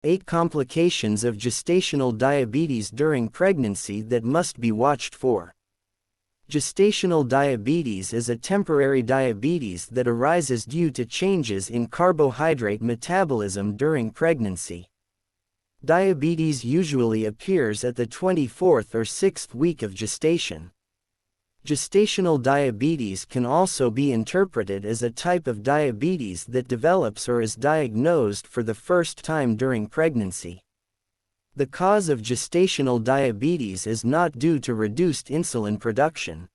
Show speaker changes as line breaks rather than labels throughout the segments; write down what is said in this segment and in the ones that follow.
8 complications of gestational diabetes during pregnancy that must be watched for. Gestational diabetes is a temporary diabetes that arises due to changes in carbohydrate metabolism during pregnancy. Diabetes usually appears at the 24th or 6th week of gestation. Gestational diabetes can also be interpreted as a type of diabetes that develops or is diagnosed for the first time during pregnancy. The cause of gestational diabetes is not due to reduced insulin production.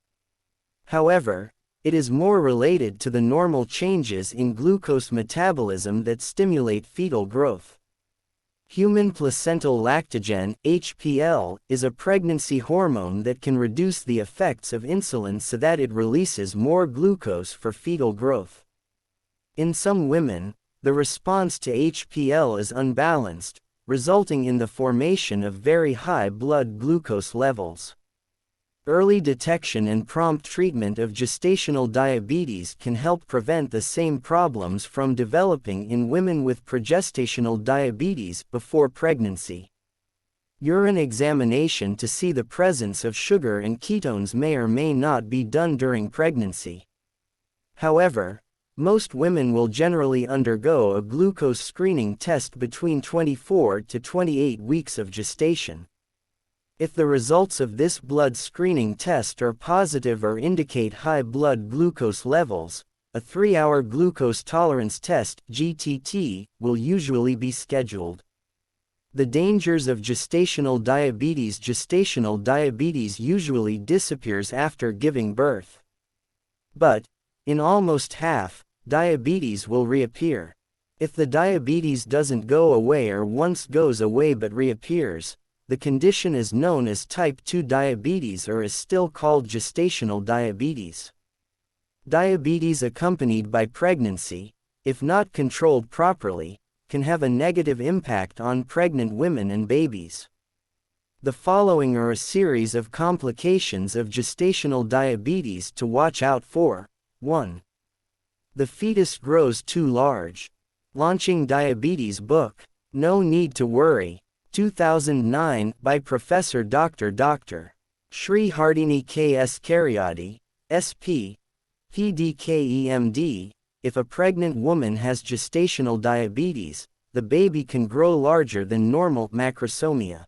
However, it is more related to the normal changes in glucose metabolism that stimulate fetal growth. Human placental lactogen, HPL, is a pregnancy hormone that can reduce the effects of insulin so that it releases more glucose for fetal growth. In some women, the response to HPL is unbalanced, resulting in the formation of very high blood glucose levels. Early detection and prompt treatment of gestational diabetes can help prevent the same problems from developing in women with pregestational diabetes before pregnancy. Urine examination to see the presence of sugar and ketones may or may not be done during pregnancy. However, most women will generally undergo a glucose screening test between 24 to 28 weeks of gestation. If the results of this blood screening test are positive or indicate high blood glucose levels, a 3-hour glucose tolerance test (GTT) will usually be scheduled. The dangers of gestational diabetes. Gestational diabetes usually disappears after giving birth. But, in almost half, diabetes will reappear. If the diabetes doesn't go away or once goes away but reappears, the condition is known as type 2 diabetes or is still called gestational diabetes. Diabetes accompanied by pregnancy, if not controlled properly, can have a negative impact on pregnant women and babies. The following are a series of complications of gestational diabetes to watch out for. 1. The fetus grows too large. Launching Diabetes book, No Need to Worry. 2009, by Professor Dr. Shri Hardini K.S. Karyadi, SP, PDKEMD. If a pregnant woman has gestational diabetes, the baby can grow larger than normal macrosomia.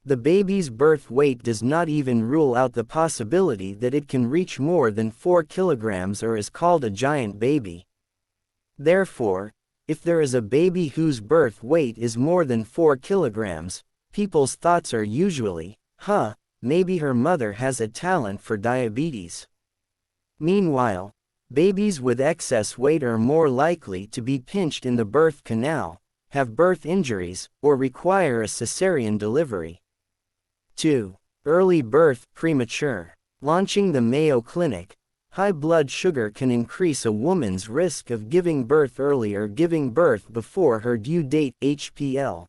The baby's birth weight does not even rule out the possibility that it can reach more than 4 kilograms or is called a giant baby. Therefore, if there is a baby whose birth weight is more than 4 kilograms, people's thoughts are usually, maybe her mother has a talent for diabetes. Meanwhile, babies with excess weight are more likely to be pinched in the birth canal, have birth injuries, or require a cesarean delivery. 2. Early birth, premature. Launching the Mayo Clinic, high blood sugar can increase a woman's risk of giving birth early or giving birth before her due date, HPL.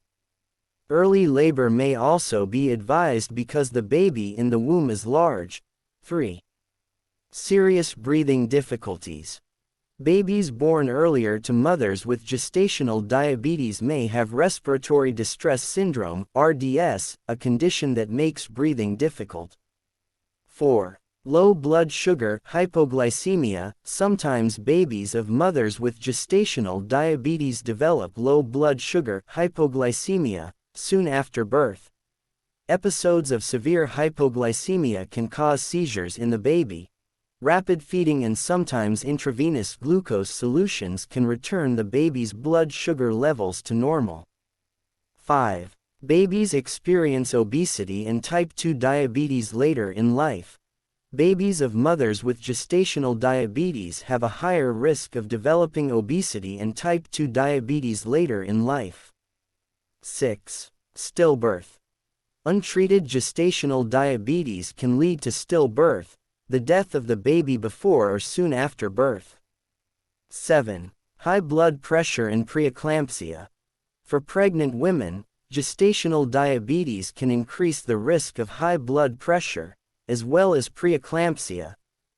Early labor may also be advised because the baby in the womb is large. 3. Serious breathing difficulties. Babies born earlier to mothers with gestational diabetes may have respiratory distress syndrome, RDS, a condition that makes breathing difficult. 4. Low blood sugar, hypoglycemia. Sometimes babies of mothers with gestational diabetes develop low blood sugar, hypoglycemia, soon after birth. Episodes of severe hypoglycemia can cause seizures in the baby. Rapid feeding and sometimes intravenous glucose solutions can return the baby's blood sugar levels to normal. 5. Babies experience obesity and type 2 diabetes later in life. Babies of mothers with gestational diabetes have a higher risk of developing obesity and type 2 diabetes later in life. 6. Stillbirth. Untreated gestational diabetes can lead to stillbirth, the death of the baby before or soon after birth. 7. High blood pressure and preeclampsia. For pregnant women, gestational diabetes can increase the risk of high blood pressure, as well as preeclampsia.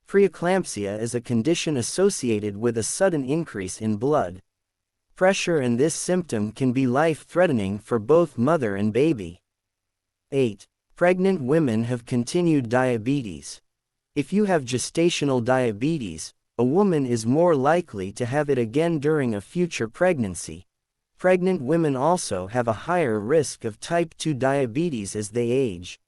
Preeclampsia is a condition associated with a sudden increase in blood pressure, and this symptom can be life-threatening for both mother and baby. 8. Pregnant women have continued diabetes. If you have gestational diabetes, a woman is more likely to have it again during a future pregnancy. Pregnant women also have a higher risk of type 2 diabetes as they age.